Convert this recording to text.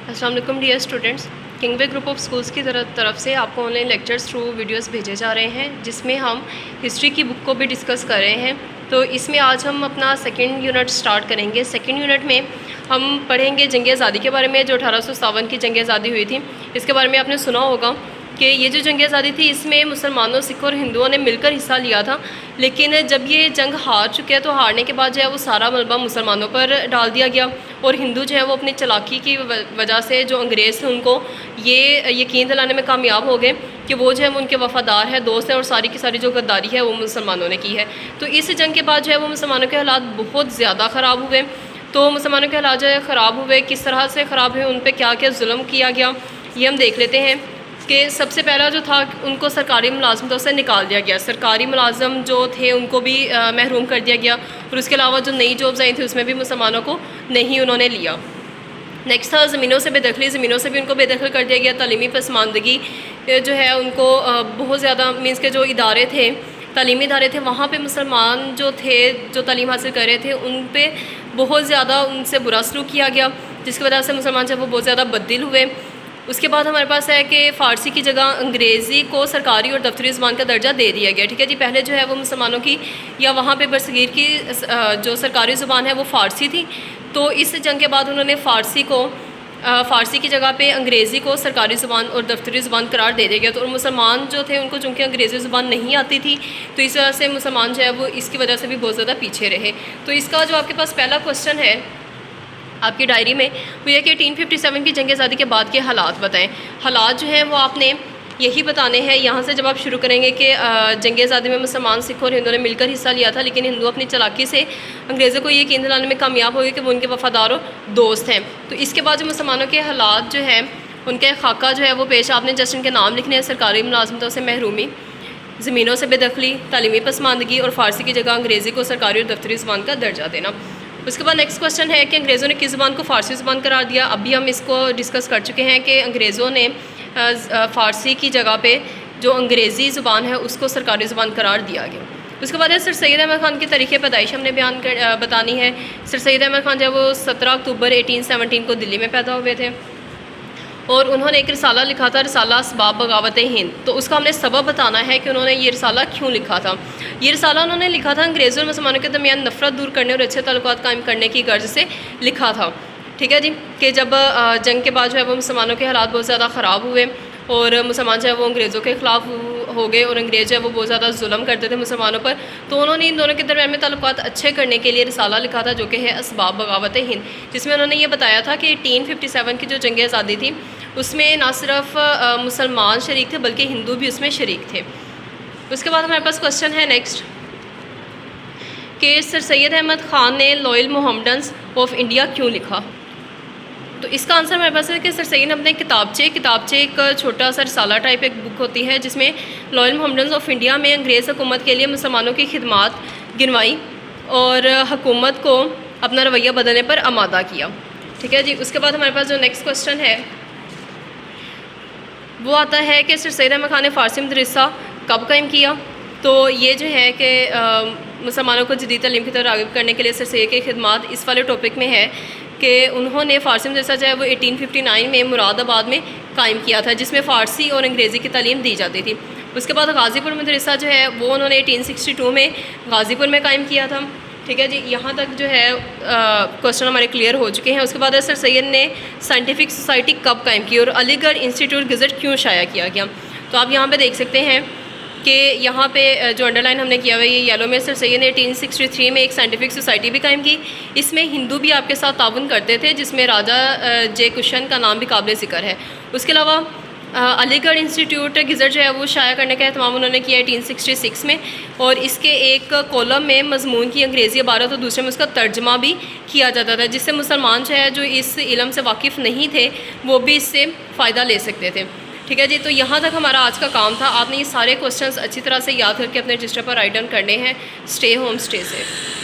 अस्सलाम वालेकुम dear students. Kingway group of schools की तरफ से आपको ऑनलाइन लेक्चर्स थ्रू वीडियोस भेजे जा रहे हैं, जिसमें हम हिस्ट्री की बुक को भी डिस्कस कर रहे हैं। तो इसमें आज हम अपना सेकंड यूनिट स्टार्ट करेंगे। सेकंड यूनिट में हम पढ़ेंगे जंग आज़ादी के बारे में, जो 1857 की जंग आज़ादी हुई थी। इसके बारे में आपने सुना होगा कि ये जो जंग आज़ादी थी, इसमें मुसलमानों, सिखों और हिंदुओं ने मिलकर हिस्सा लिया था। लेकिन जब ये जंग हार चुके हैं तो हारने के बाद जो है वो सारा मलबा मुसलमानों पर डाल दिया गया, और हिंदू जो है वो अपनी चालाकी की वजह से जो अंग्रेज़ थे उनको ये यकीन दिलाने में कामयाब हो गए कि वो जो है वो उनके वफ़ादार है, दोस्त हैं, और सारी की सारी जो गद्दारी है वो मुसलमानों ने की है। तो इस जंग के बाद जो है वो मुसलमानों के हालात बहुत ज़्यादा ख़राब हुए। तो मुसलमानों के हालात जो है ख़राब हुए, किस तरह से ख़राब हुए, उन पर क्या क्या जुल्म किया गया, ये हम देख लेते हैं। कि सबसे पहला जो था, उनको सरकारी मुलाजमतों से निकाल दिया गया। सरकारी मुलाजम जो थे उनको भी महरूम कर दिया गया, और उसके अलावा जो नई जॉब्स आई थी उसमें भी मुसलमानों को नहीं उन्होंने लिया। नेक्स्ट था ज़मीनों से बेदखली। ज़मीनों से भी उनको बेदखल कर दिया गया। तालीमी पसमानदगी जो है उनको बहुत ज़्यादा, मीन्स के जो इदारे थे, तालीमी इदारे थे, वहाँ पे मुसलमान जो थे, जो तालीम हासिल कर रहे थे, उन पे बहुत ज़्यादा उनसे बुरा सलूक किया गया, जिसकी वजह से मुसलमान जो है वो बहुत ज़्यादा बददिल हुए। उसके बाद हमारे पास है कि फ़ारसी की जगह अंग्रेज़ी को सरकारी और दफ्तरी ज़ुबान का दर्जा दे दिया गया। ठीक है जी। पहले जो है वो मुसलमानों की या वहाँ पे बरसगीर की जो सरकारी ज़ुबान है वो फ़ारसी थी। तो इस जंग के बाद उन्होंने फ़ारसी की जगह पे अंग्रेज़ी को सरकारी ज़ुबान और दफ्तरी ज़ुबान करार दे दिया गया। तो और मुसलमान जो थे उनको चूँकि अंग्रेज़ी ज़ुबान नहीं आती थी, तो इस वजह से मुसलमान जो है वो इसकी वजह से भी बहुत ज़्यादा पीछे रहे। तो इसका जो आपके पास पहला क्वेश्चन है आपकी डायरी में, वो ये कि 1857 की जंग आज़ादी के बाद के हालात बताएं। हालात जो हैं वो आपने यही बताने हैं। यहाँ से जब आप शुरू करेंगे कि जंग आज़ादी में मुसलमान, सिखों और हिंदुओं ने मिलकर हिस्सा लिया था, लेकिन हिंदू अपनी चालाकी से अंग्रेज़ों को ये यकीन दिलाने में कामयाब हो गए कि वो उनके वफ़ादार और दोस्त हैं। तो इसके बाद जो मुसलमानों के हालात जो हैं उनके खाका जो है वो पेश, आपने जस्ट इनके नाम लिखने हैं। सरकारी मुलाजमतों से महरूमी, ज़मीनों से बेदखली, तालीमी पसमानदगी, और फ़ारसी की जगह अंग्रेज़ी को सरकारी और दफ्तरी ज़ुबान का दर्जा देना। उसके बाद नेक्स्ट क्वेश्चन है कि अंग्रेज़ों ने किस ज़ुबान को फ़ारसी ज़ुबान करार दिया। अभी हम इसको डिस्कस कर चुके हैं कि अंग्रेज़ों ने फ़ारसी की जगह पे जो अंग्रेज़ी ज़ुबान है उसको सरकारी ज़ुबान करार दिया गया। उसके बाद है सर सैयद अहमद ख़ान की तारीख़ पैदाइश हमने बतानी है। सर सैयद अहमद ख़ान जो है वो 17 अक्टूबर 1817 को दिल्ली में पैदा हुए थे, और उन्होंने एक रिसाला लिखा था, रिसाला असबाब बगावत हिंद। तो उसका हमने सबब बताना है कि उन्होंने ये रिसाला क्यों लिखा था। ये रिसाला उन्होंने लिखा था अंग्रेज़ों और मुसलमानों के दरमियान नफ़रत दूर करने और अच्छे ताल्लुकात कायम करने की गर्ज से लिखा था। ठीक है जी। कि जब जंग के बाद जो है वो मुसलमानों के हालात बहुत ज़्यादा ख़राब हुए, और मुसलमान जो है वो अंग्रेज़ों के ख़िलाफ़ हो गए, और अंग्रेज़ जो है वो बहुत ज़्यादा जुल्म करते थे मुसलमानों पर। तो उन्होंने इन दोनों के दरमियान में ताल्लुकात अच्छे करने के लिए रिसाला लिखा था, जो कि है असबाब बगावत हिंद, जिसमें उन्होंने ये बताया था कि 1857 की जो जंग आज़ादी थी उसमें ना सिर्फ मुसलमान शरीक थे बल्कि हिंदू भी उसमें शरीक थे। उसके बाद हमारे पास क्वेश्चन है नेक्स्ट कि सर सैयद अहमद ख़ान ने लॉयल मोहम्मडन्स ऑफ इंडिया क्यों लिखा। तो इसका आंसर हमारे पास है कि सर सैयद ने अपने किताबचे एक छोटा सा रिसाला टाइप एक बुक होती है, जिसमें लॉयल मोहम्मडन्स ऑफ इंडिया में अंग्रेज़ हुकूमत के लिए मुसलमानों की खिदमात गिनवाई और हुकूमत को अपना रवैया बदलने पर आमादा किया। ठीक है जी। उसके बाद हमारे पास जो नेक्स्ट क्वेश्चन है वो आता है कि सर सैयद अहमद ख़ान ने फ़ारसी मदरसा कब कायम किया। तो ये जो है कि मुसलमानों को जदीद तालीम की तरफ राग़िब करने के लिए सर सैयद की खिदमात इस वाले टॉपिक में है कि उन्होंने फ़ारसी मदरसा जो है वो 1859 में मुरादाबाद में कायम किया था, जिसमें फ़ारसी और अंग्रेज़ी की तालीम दी जाती थी। उसके बाद गाज़ीपुर मदरसा जो है वो उन्होंने 1862 में गाज़ीपुर में कायम किया था। ठीक है जी। यहाँ तक जो है क्वेश्चन हमारे क्लियर हो चुके हैं। उसके बाद सर सैयद ने साइंटिफिक सोसाइटी कब कायम की, और अलीगढ़ इंस्टीट्यूट गज़ट क्यों शाया किया गया। तो आप यहाँ पे देख सकते हैं कि यहाँ पे जो अंडरलाइन हमने किया हुआ है ये येलो में, सर सैयद ने 1863 में एक साइंटिफिक सोसाइटी भी कायम की। इसमें हिंदू भी आपके साथ ताउन करते थे, जिसमें राजा जे कुशन का नाम भी काबिल ज़िक्र है। उसके अलावा अलीगढ़ इंस्टीट्यूट गज़ट जो है वो शाया करने का एहतमाम उन्होंने किया 1866 में, और इसके एक कॉलम में मज़मून की अंग्रेज़ी इबारत और दूसरे में उसका तर्जमा भी किया जाता था, जिससे मुसलमान जो है जो इस इल्म से वाकिफ़ नहीं थे वो भी इससे फ़ायदा ले सकते थे। ठीक है जी। तो यहाँ तक हमारा आज का काम था। आपने ये सारे क्वेश्चंस अच्छी तरह से याद करके अपने रजिस्टर पर राइट डाउन करने हैं। Stay home stay safe.